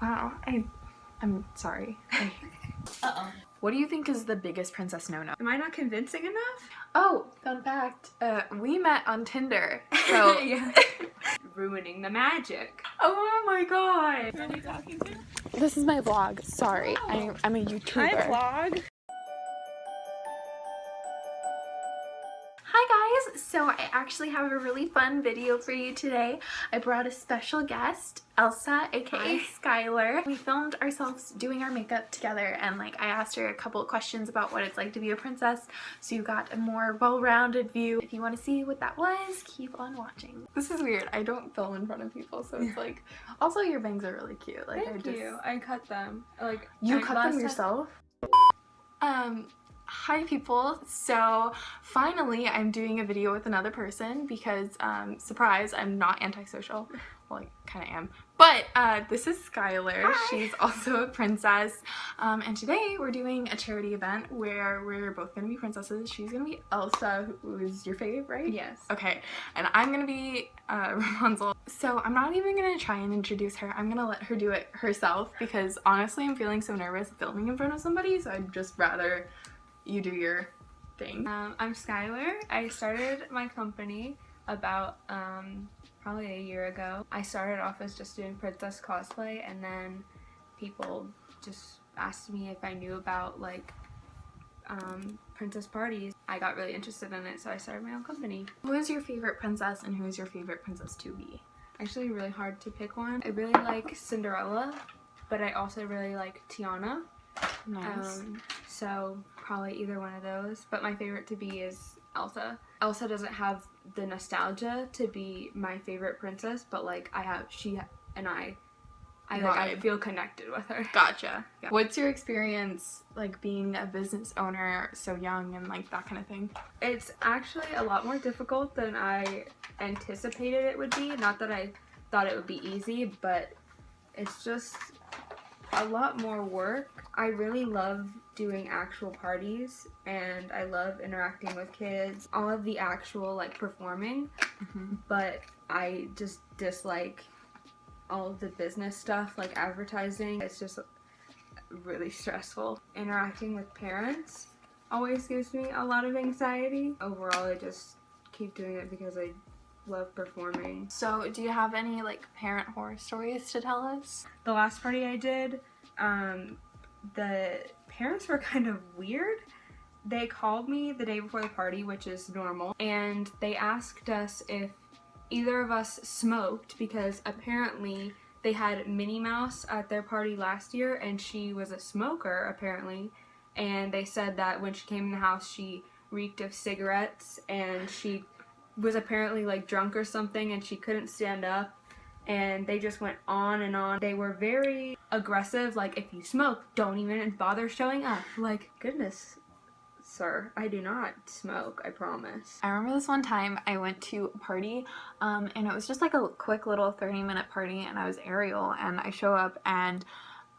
Wow, I'm sorry. Uh-oh. What do you think is the biggest princess no-no? Am I not convincing enough? Oh, fun fact. We met on Tinder. So Yeah. Ruining the magic. Oh my god. Who are you talking to? This is my vlog. Sorry. Oh. I'm a YouTuber. Hi, vlog. Hi guys! So I actually have a really fun video for you today. I brought a special guest, Elsa, aka Skyler. We filmed ourselves doing our makeup together, and like I asked her a couple of questions about what it's like to be a princess, so you got a more well-rounded view. If you want to see what that was, keep on watching. This is weird. I don't film in front of people, so it's like, also your bangs are really cute. Like Thank you. I cut them. Like you cut them yourself? Hi people, so finally I'm doing a video with another person because, surprise, I'm not antisocial. Well, I kind of am. But this is Skyler. Hi. She's also a princess, and today we're doing a charity event where we're both going to be princesses. She's going to be Elsa, who is your fave, right? Yes. Okay, and I'm going to be Rapunzel. So I'm not even going to try and introduce her. I'm going to let her do it herself because honestly I'm feeling so nervous filming in front of somebody, so I'd just rather you do your thing. I'm Skyler. I started my company about probably a year ago. I started off as just doing princess cosplay, and then people just asked me if I knew about like princess parties. I got really interested in it, so I started my own company. Who is your favorite princess and who is your favorite princess to be? Actually really hard to pick one. I really like Cinderella, but I also really like Tiana. Nice. So probably either one of those, but my favorite to be is Elsa. Elsa doesn't have the nostalgia to be my favorite princess, but like she and I feel connected with her. Gotcha. Yeah. What's your experience like being a business owner so young and like that kind of thing? It's actually a lot more difficult than I anticipated it would be. Not that I thought it would be easy, but it's just a lot more work. I really love doing actual parties, and I love interacting with kids, all of the actual like performing, but I just dislike all of the business stuff like advertising. It's just really stressful. Interacting with parents always gives me a lot of anxiety. Overall, I just keep doing it because I love performing. So do you have any like parent horror stories to tell us? The last party I did, the parents were kind of weird. They called me the day before the party, which is normal, and they asked us if either of us smoked because apparently they had Minnie Mouse at their party last year and she was a smoker apparently, and they said that when she came in the house she reeked of cigarettes, and she was apparently like drunk or something and she couldn't stand up, and they just went on and on. They were very aggressive, like, if you smoke, don't even bother showing up. Like, goodness, sir, I do not smoke, I promise. I remember this one time I went to a party, and it was just like a quick little 30-minute party, and I was Ariel, and I show up and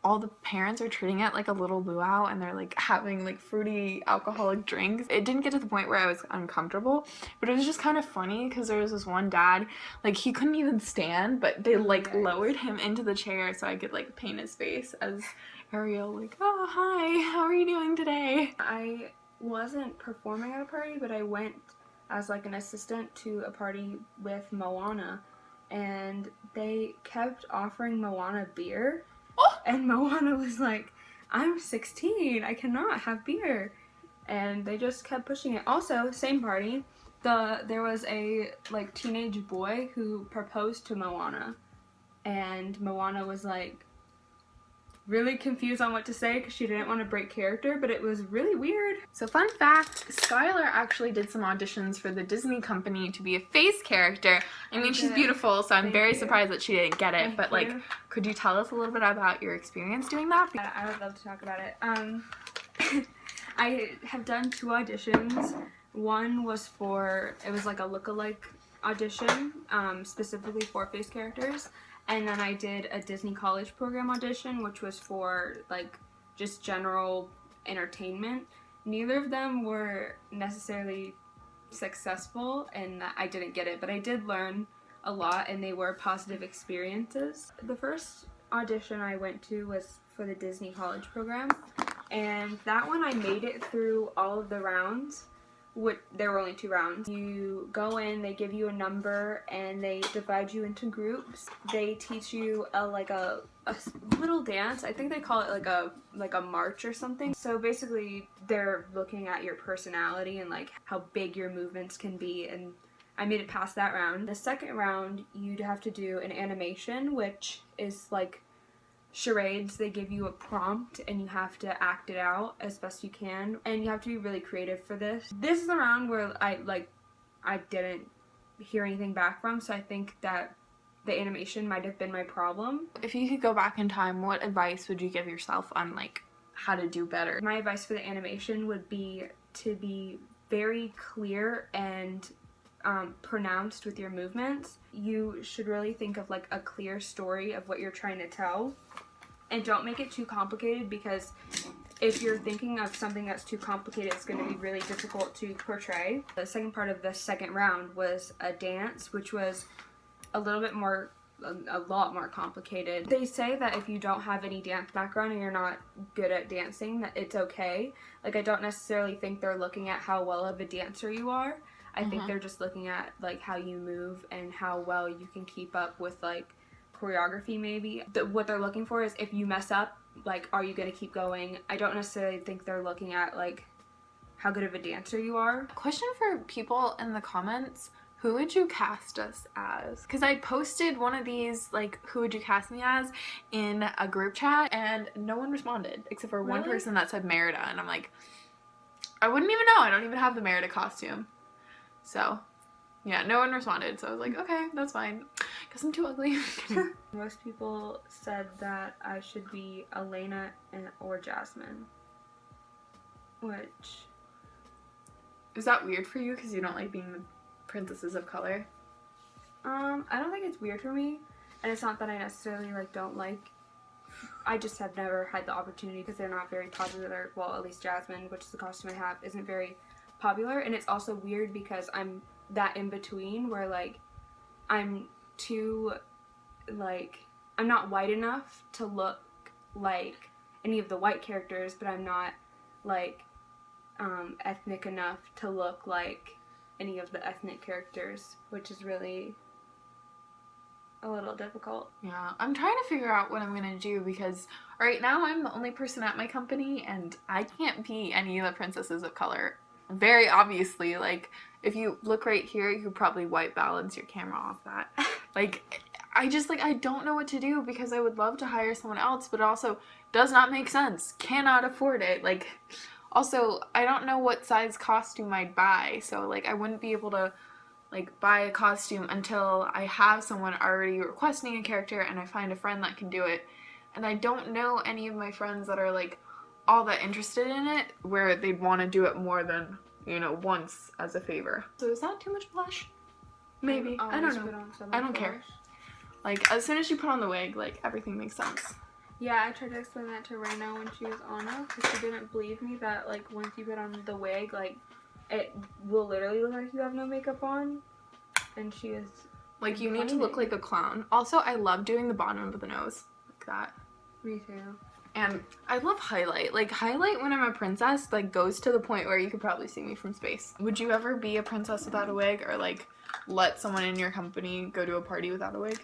all the parents are treating it like a little luau, and they're like having like fruity alcoholic drinks. It didn't get to the point where I was uncomfortable, but it was just kind of funny because there was this one dad, like he couldn't even stand, but they like lowered him into the chair so I could like paint his face as Ariel, like, oh hi, how are you doing today? I wasn't performing at a party, but I went as like an assistant to a party with Moana, and they kept offering Moana beer. And Moana was like, I'm 16, I cannot have beer. And they just kept pushing it. Also, same party, there was a like teenage boy who proposed to Moana. And Moana was like really confused on what to say because she didn't want to break character, but it was really weird. So fun fact, Skyler actually did some auditions for the Disney company to be a face character. I mean, she's beautiful, so I'm very surprised that she didn't get it, but like, could you tell us a little bit about your experience doing that? I would love to talk about it. I have done 2 auditions. One was it was like a look-alike audition, specifically for face characters. And then I did a Disney College Program audition, which was for like just general entertainment. Neither of them were necessarily successful, and I didn't get it, but I did learn a lot, and they were positive experiences. The first audition I went to was for the Disney College program, and that one I made it through all of the rounds. There were only 2 rounds. You go in, they give you a number, and they divide you into groups. They teach you a little dance. I think they call it like a march or something. So basically, they're looking at your personality and like how big your movements can be, and I made it past that round. The second round, you'd have to do an animation, which is like charades. They give you a prompt and you have to act it out as best you can, and you have to be really creative for this. This is the round where I didn't hear anything back from, so I think that the animation might have been my problem. If you could go back in time, what advice would you give yourself on like how to do better? My advice for the animation would be to be very clear and pronounced with your movements. You should really think of like a clear story of what you're trying to tell, and don't make it too complicated, because if you're thinking of something that's too complicated, it's going to be really difficult to portray. The second part of the second round was a dance, which was a lot more complicated. They say that if you don't have any dance background and you're not good at dancing, that it's okay. Like, I don't necessarily think they're looking at how well of a dancer you are. I think they're just looking at like how you move and how well you can keep up with like choreography maybe. What they're looking for is if you mess up, like, are you going to keep going? I don't necessarily think they're looking at like how good of a dancer you are. Question for people in the comments: who would you cast us as? Because I posted one of these, like, who would you cast me as, in a group chat, and no one responded except for one person that said Merida, and I'm like, I wouldn't even know. I don't even have the Merida costume. So, yeah, no one responded, so I was like, okay, that's fine. Guess I'm too ugly. Most people said that I should be Elena or Jasmine. Which... Is that weird for you because you don't like being the princesses of color? I don't think it's weird for me, and it's not that I necessarily like don't like. I just have never had the opportunity because they're not very popular. Well, at least Jasmine, which is the costume I have, isn't very popular, and it's also weird because I'm that in between where like I'm too like I'm not white enough to look like any of the white characters, but I'm not like ethnic enough to look like any of the ethnic characters, which is really a little difficult. Yeah, I'm trying to figure out what I'm gonna do because right now I'm the only person at my company and I can't be any of the princesses of color. Very obviously, like, if you look right here, you could probably white balance your camera off that. Like, I don't know what to do because I would love to hire someone else, but it also does not make sense. Cannot afford it. Like, also, I don't know what size costume I'd buy, so, like, I wouldn't be able to, like, buy a costume until I have someone already requesting a character and I find a friend that can do it. And I don't know any of my friends that are, like, all that interested in it where they'd want to do it more than, you know, once as a favor. So is that too much blush? Maybe. I don't know. I don't care. Like, as soon as you put on the wig, like, everything makes sense. Yeah, I tried to explain that to Raina when she was on it, because she didn't believe me that, like, once you put on the wig, like, it will literally look like you have no makeup on. And she is... Like, you need to look like a clown. Also, I love doing the bottom of the nose. Like that. Me too. And I love highlight. Like, highlight when I'm a princess, like, goes to the point where you could probably see me from space. Would you ever be a princess without a wig, or, like, let someone in your company go to a party without a wig?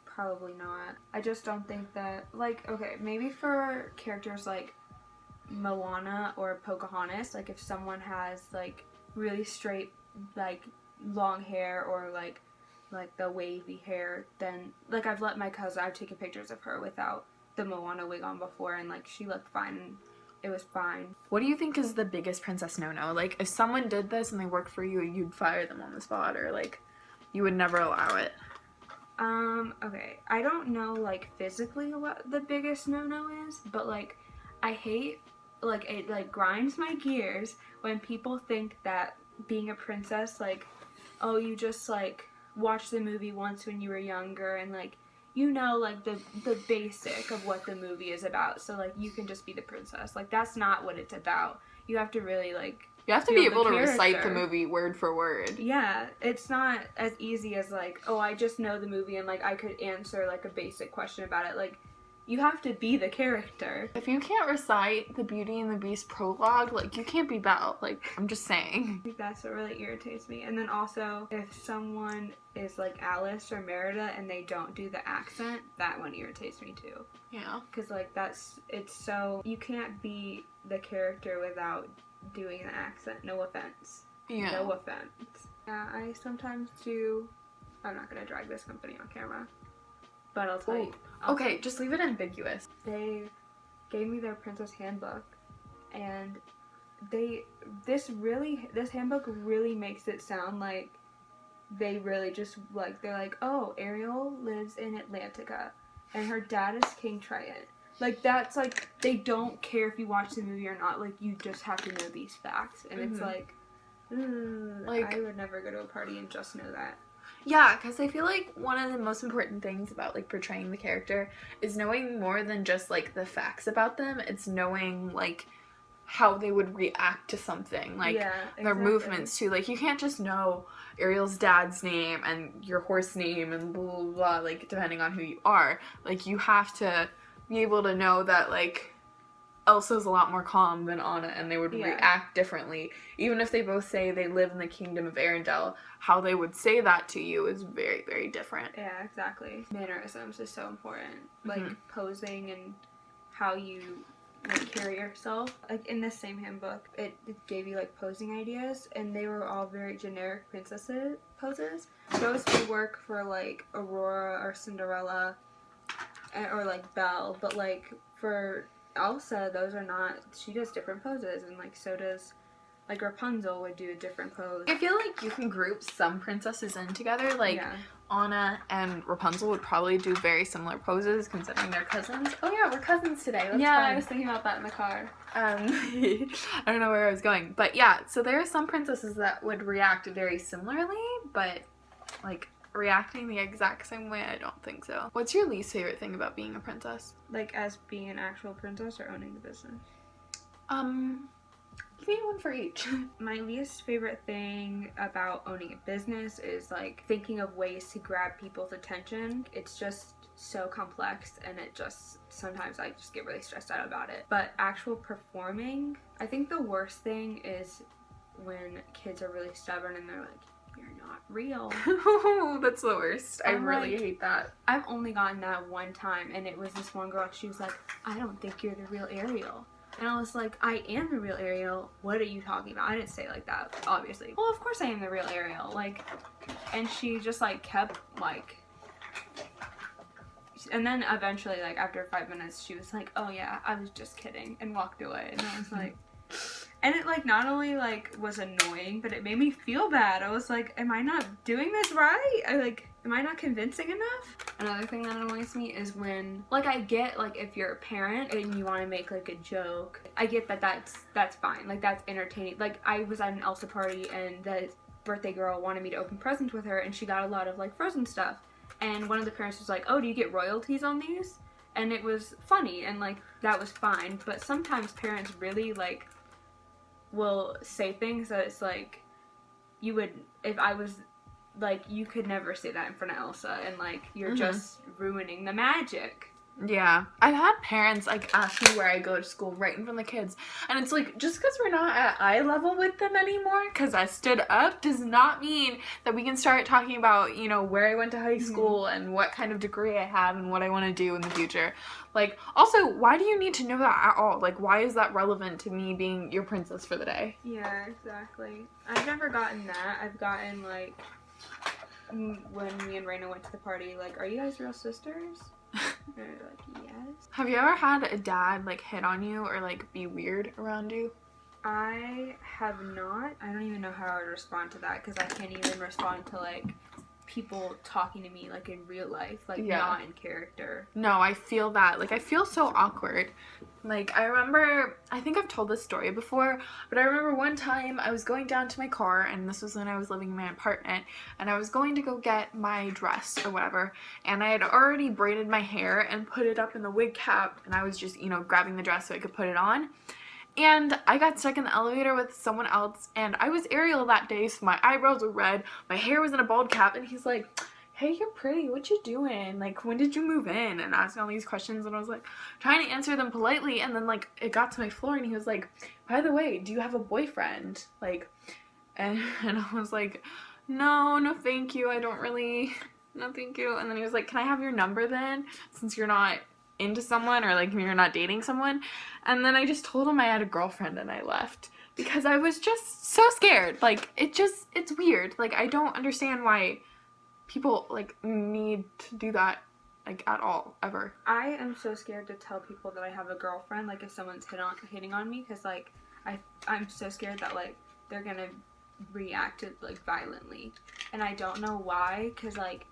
Probably not. I just don't think that, like, okay, maybe for characters like Moana or Pocahontas, like, if someone has, like, really straight, like, long hair or, like the wavy hair, then, like, I've taken pictures of her without the Moana wig on before, and, like, she looked fine, and it was fine. What do you think is the biggest princess no-no? Like, if someone did this and they worked for you, you'd fire them on the spot, or, like, you would never allow it? Okay, I don't know, like, physically what the biggest no-no is, but, like, I hate, like, it, like, grinds my gears when people think that being a princess, like, oh, you just, like, watched the movie once when you were younger, and, like, you know, like, the basic of what the movie is about, so, like, you can just be the princess. Like, that's not what it's about. You have to really, like, You have to feel be the able to recite the character. movie word for word. Yeah, it's not as easy as like, oh, I just know the movie and like I could answer like a basic question about it. Like, you have to be the character. If you can't recite the Beauty and the Beast prologue, like, you can't be Belle. Like, I'm just saying. I think that's what really irritates me. And then also, if someone is like Alice or Merida and they don't do the accent, that one irritates me too. Yeah. Because like it's so, you can't be the character without doing an accent. No offense. Yeah. No offense. Yeah, I sometimes do. I'm not gonna drag this company on camera, but I'll tell you. Okay, just leave it ambiguous. They gave me their princess handbook, and this handbook really makes it sound like they really just like, they're like, oh, Ariel lives in Atlantica, and her dad is King Triton. Like, that's like, they don't care if you watch the movie or not. Like, you just have to know these facts, and it's like, I would never go to a party and just know that. Yeah, because I feel like one of the most important things about, like, portraying the character is knowing more than just, like, the facts about them. It's knowing, like, how they would react to something. Like, their movements, too. Like, you can't just know Ariel's dad's name and your horse name and blah, blah, blah, like, depending on who you are. Like, you have to be able to know that, like, Elsa's a lot more calm than Anna, and they would react differently. Even if they both say they live in the kingdom of Arendelle, how they would say that to you is very, very different. Yeah, exactly. Mannerisms is so important. Like, posing and how you, like, carry yourself. Like, in this same handbook, it gave you, like, posing ideas, and they were all very generic princess poses. Those would work for, like, Aurora or Cinderella, or, like, Belle, but, like, for Elsa, those are not, she does different poses, and like so does, like, Rapunzel would do a different pose. I feel like you can group some princesses in together, like Anna and Rapunzel would probably do very similar poses considering they're cousins. Oh yeah, we're cousins today. That's fun. I was thinking about that in the car. I don't know where I was going, but yeah, so there are some princesses that would react very similarly, but like reacting the exact same way, I don't think so. What's your least favorite thing about being a princess? Like, as being an actual princess or owning the business? Give me one for each. My least favorite thing about owning a business is like thinking of ways to grab people's attention. It's just so complex, and it just, sometimes I just get really stressed out about it. But actual performing, I think the worst thing is when kids are really stubborn and they're like, you're not real. That's the worst. I really hate that. I've only gotten that one time, and it was this one girl. She was like, I don't think you're the real Ariel. And I was like, I am the real Ariel. What are you talking about? I didn't say it like that, obviously. Well, of course I am the real Ariel. Like, and she just like kept like, and then eventually, like, after 5 minutes, she was like, oh yeah, I was just kidding, and walked away. And I was like, and it, like, not only, like, was annoying, but it made me feel bad. I was like, am I not doing this right? Am I not convincing enough? Another thing that annoys me is when, like, I get, like, if you're a parent and you want to make, like, a joke, I get that that's fine. Like, that's entertaining. Like, I was at an Elsa party, and the birthday girl wanted me to open presents with her, and she got a lot of, like, Frozen stuff. And one of the parents was like, oh, do you get royalties on these? And it was funny, and, like, that was fine. But sometimes parents really, like, will say things that it's like, you would, if I was, like, you could never say that in front of Elsa, and, like, you're just ruining the magic. Yeah. I've had parents, like, ask me where I go to school right in front of the kids, and it's like, just because we're not at eye level with them anymore, because I stood up, does not mean that we can start talking about, you know, where I went to high school and what kind of degree I have and what I want to do in the future. Like, also, why do you need to know that at all? Like, why is that relevant to me being your princess for the day? Yeah, exactly. I've never gotten that. I've gotten, like, when me and Raina went to the party, like, are you guys real sisters? And they're like, yes. Have you ever had a dad, like, hit on you or, like, be weird around you? I have not. I don't even know how I would respond to that, because I can't even respond to, like, people talking to me, like, in real life, like, not in character. No, I feel that. Like, I feel so awkward. Like, I remember, I think I've told this story before, but I remember one time I was going down to my car, and this was when I was living in my apartment, and I was going to go get my dress or whatever, and I had already braided my hair and put it up in the wig cap, and I was just, you know, grabbing the dress so I could put it on. And I got stuck in the elevator with someone else, and I was Ariel that day, so my eyebrows were red, my hair was in a bald cap, and he's like, hey, you're pretty, what you doing? Like, when did you move in? And asking all these questions, and I was like, trying to answer them politely, and then, like, it got to my floor, and he was like, by the way, do you have a boyfriend? Like, and I was like, no, thank you, I don't really, no, thank you. And then he was like, can I have your number then, since you're not into someone, or, like, you're not dating someone? And then I just told him I had a girlfriend, and I left. Because I was just so scared. Like, it's weird. Like, I don't understand why people, like, need to do that, like, at all, ever. I am so scared to tell people that I have a girlfriend, like, if someone's hitting on me, because, like, I'm so scared that, like, they're gonna react, like, violently. And I don't know why, because, like...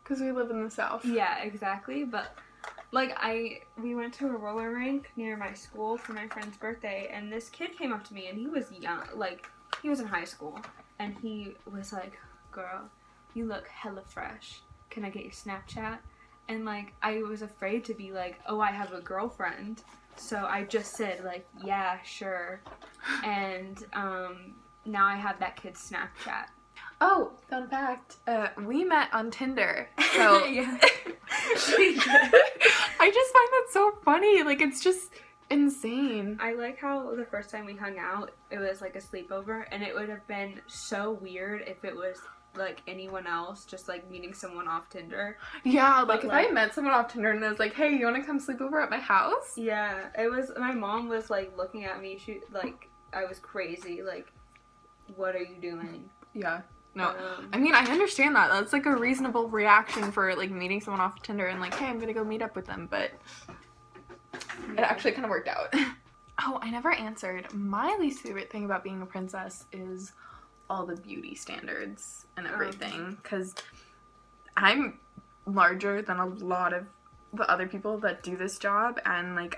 Because we live in the South. Yeah, exactly, but... Like, we went to a roller rink near my school for my friend's birthday, and this kid came up to me, and he was young, like, he was in high school, and he was like, girl, you look hella fresh. Can I get your Snapchat? And, like, I was afraid to be like, oh, I have a girlfriend, so I just said, like, yeah, sure, and, now I have that kid's Snapchat. Oh, fun fact, we met on Tinder, so... Yeah. I just find that so funny, like, it's just insane. I like how the first time we hung out, it was, like, a sleepover, and it would have been so weird if it was, like, anyone else, just, like, meeting someone off Tinder. Yeah, like, if I met someone off Tinder and I was like, hey, you wanna come sleep over at my house? Yeah, it was, my mom was, like, looking at me, like, I was crazy, like, what are you doing? Yeah. No, I mean, I understand that. That's, like, a reasonable reaction for, like, meeting someone off Tinder and, like, hey, I'm gonna go meet up with them, but it actually kind of worked out. Oh, I never answered. My least favorite thing about being a princess is all the beauty standards and everything, because I'm larger than a lot of the other people that do this job, and, like,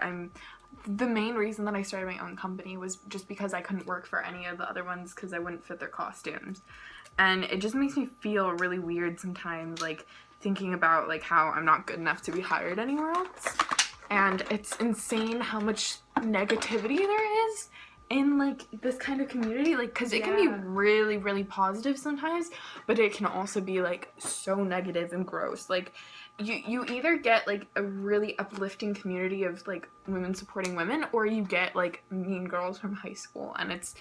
the main reason that I started my own company was just because I couldn't work for any of the other ones because I wouldn't fit their costumes. And it just makes me feel really weird sometimes, like, thinking about, like, how I'm not good enough to be hired anywhere else. And it's insane how much negativity there is in, like, this kind of community, like, because it can be really, really positive sometimes, but it can also be, like, so negative and gross. Like, you either get, like, a really uplifting community of, like, women supporting women, or you get, like, mean girls from high school, and it's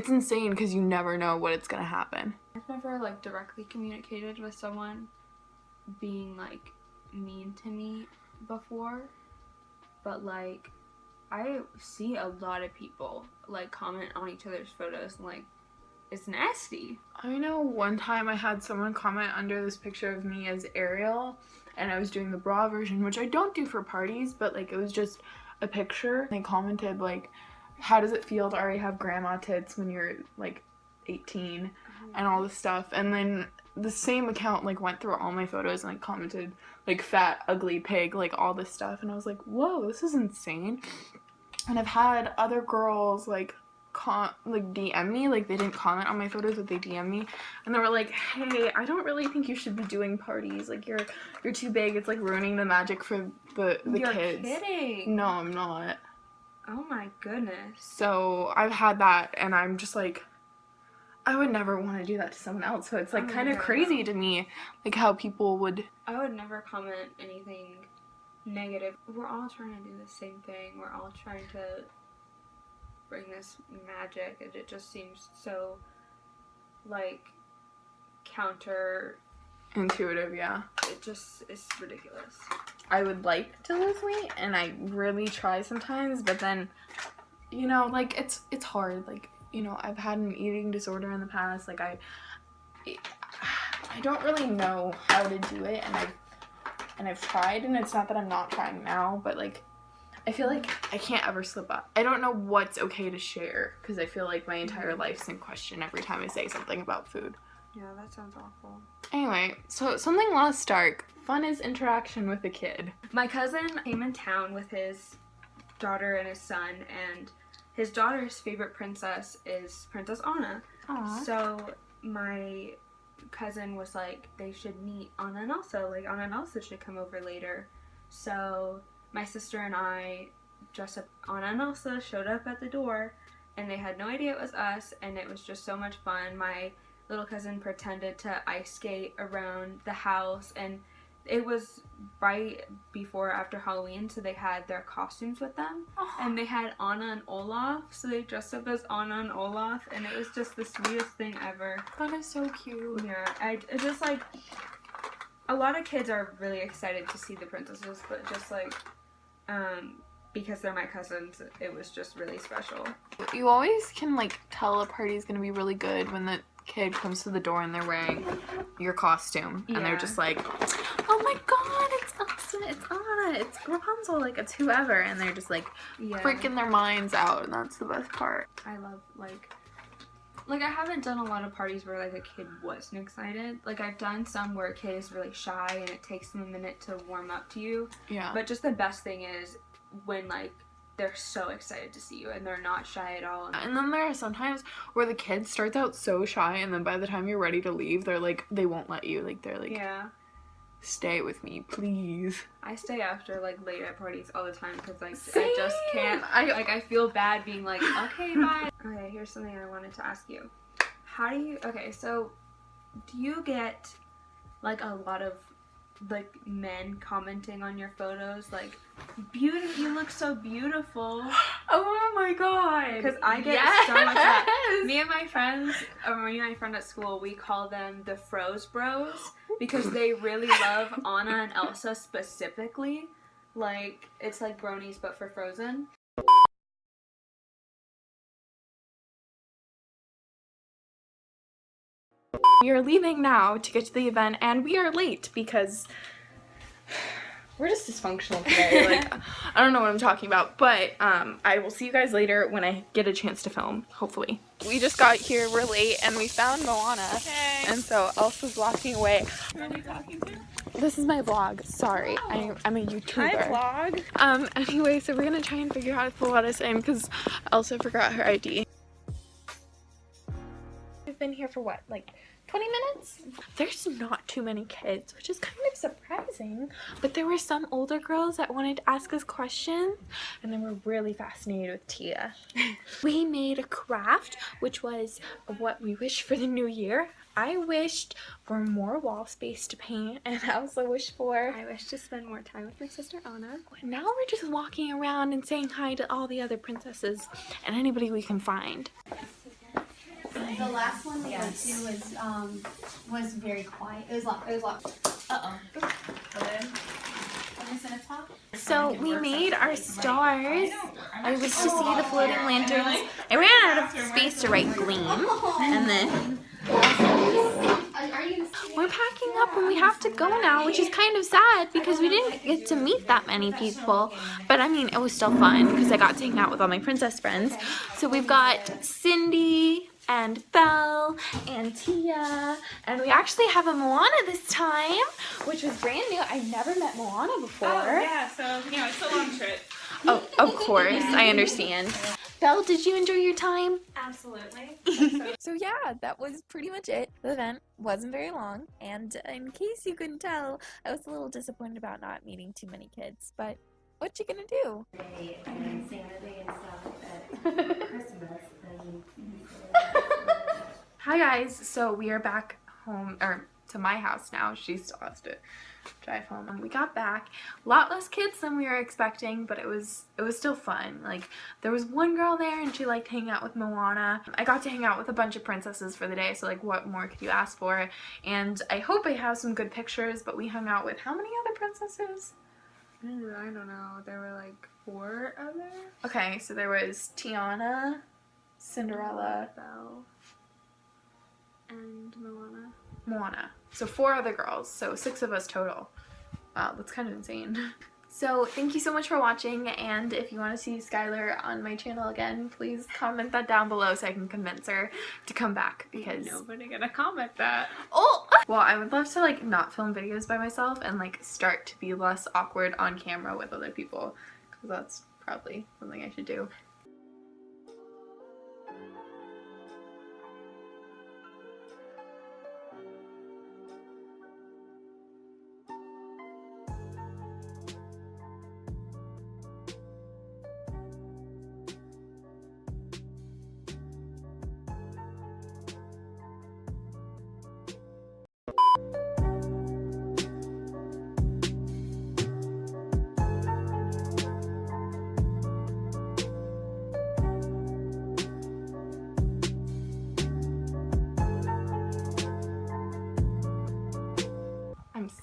insane because you never know what it's gonna happen. I've never, like, directly communicated with someone being, like, mean to me before, but, like, I see a lot of people, like, comment on each other's photos and, like, it's nasty. I know one time I had someone comment under this picture of me as Ariel, and I was doing the bra version, which I don't do for parties, but, like, it was just a picture. They commented, like, how does it feel to already have grandma tits when you're, like, 18 and all this stuff. And then the same account, like, went through all my photos and, like, commented, like, fat, ugly pig, like, all this stuff. And I was like, whoa, this is insane. And I've had other girls, like, DM me, like, they didn't comment on my photos, but they DM me, and they were like, hey, I don't really think you should be doing parties, like, you're too big, it's, like, ruining the magic for the You're kids. Kidding. No, I'm not. Oh my goodness. So I've had that, and I'm just like, I would never want to do that to someone else. So it's, like, kind of crazy to me, like, how people would... I would never comment anything negative. We're all trying to do the same thing. We're all trying to bring this magic, and it just seems so, like, intuitive, yeah. It just is ridiculous. I would like to lose weight, and I really try sometimes, but then, you know, like, it's hard. Like, you know, I've had an eating disorder in the past. Like, I don't really know how to do it, and I've tried, and it's not that I'm not trying now, but, like, I feel like I can't ever slip up. I don't know what's okay to share, because I feel like my entire life's in question every time I say something about food. Yeah, that sounds awful. Anyway, so something less dark. Fun is interaction with a kid. My cousin came in town with his daughter and his son, and his daughter's favorite princess is Princess Anna. Aww. So my cousin was like, they should meet Anna and Elsa. Like, Anna and Elsa should come over later. So my sister and I dressed up. Anna and Elsa showed up at the door, and they had no idea it was us, and it was just so much fun. My little cousin pretended to ice skate around the house, and it was right before after Halloween, so they had their costumes with them. Oh. And they had Anna and Olaf, so they dressed up as Anna and Olaf, and it was just the sweetest thing ever. That is so cute. Yeah, it's just like, a lot of kids are really excited to see the princesses, but just like, because they're my cousins, it was just really special. You always can like tell a party's gonna be really good when the kid comes to the door and they're wearing your costume, and they're just like, oh my god, it's Elsa, it's Anna, it's Rapunzel, like it's whoever, and they're just like freaking their minds out, and that's the best part. I love like I haven't done a lot of parties where like a kid wasn't excited. Like I've done some where a kid is really shy and it takes them a minute to warm up to you. Yeah. But just the best thing is when like they're so excited to see you and they're not shy at all. And then there are sometimes where the kid starts out so shy, and then by the time you're ready to leave, they're like, they won't let you. Like, they're like, stay with me, please. I stay after like late at parties all the time because like Same. I just can't. I feel bad being like, okay, bye. Okay, here's something I wanted to ask you. How do you? Okay, so do you get like a lot of like men commenting on your photos like, beautiful, you look so beautiful? Oh my god, because I get so much of that. Me and my friends, me and my friend at school, we call them the Froze Bros because they really love Anna and Elsa specifically. Like it's like bronies but for Frozen. We are leaving now to get to the event, and we are late because we're just dysfunctional today. Like, I don't know what I'm talking about, but I will see you guys later when I get a chance to film, hopefully. We just got here, we're late, and we found Moana. Hey. And so Elsa's walking away. Who are we talking to? This is my vlog. Sorry, oh. I'm a YouTuber. Hi, vlog. Anyway, so we're gonna try and figure out how to pull Lotta's in because Elsa forgot her ID. We've been here for what, like 20 minutes? There's not too many kids, which is kind of surprising, but there were some older girls that wanted to ask us questions, and they were really fascinated with Tia. We made a craft, which was what we wished for the new year. I wished for more wall space to paint, and I also wished for... I wish to spend more time with my sister Anna. Now we're just walking around and saying hi to all the other princesses and anybody we can find. The last one we went to was very quiet. It was locked. So we made our stars. I wish to see the floating lanterns. I ran out of space to write gleam, and then we're packing up and we have to go now, which is kind of sad because we didn't get to meet that many people. But I mean, it was still fun because I got to hang out with all my princess friends. So we've got Cindy and Belle and Tia, and we actually have a Moana this time, which was brand new. I've never met Moana before. Oh, yeah, so, you know, it's a long trip. Oh, of course, I understand. Belle, did you enjoy your time? Absolutely. So yeah, that was pretty much it. The event wasn't very long, and in case you couldn't tell, I was a little disappointed about not meeting too many kids, but what you gonna do? And Santa Day and stuff at Christmas. Hi guys, so we are back home, or to my house now. She still has to drive home. And we got back. A lot less kids than we were expecting, but it was still fun. Like, there was one girl there and she liked hanging out with Moana. I got to hang out with a bunch of princesses for the day, so like what more could you ask for? And I hope I have some good pictures, but we hung out with how many other princesses? I don't know. There were like 4 other. Okay, so there was Tiana, Cinderella, Belle, and Moana. So 4 other girls, so 6 of us total. Wow, that's kind of insane. So thank you so much for watching, and if you want to see Skyler on my channel again, please comment that down below so I can convince her to come back, because nobody gonna comment that. Oh! Well, I would love to like not film videos by myself and like start to be less awkward on camera with other people, because that's probably something I should do.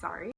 sorry.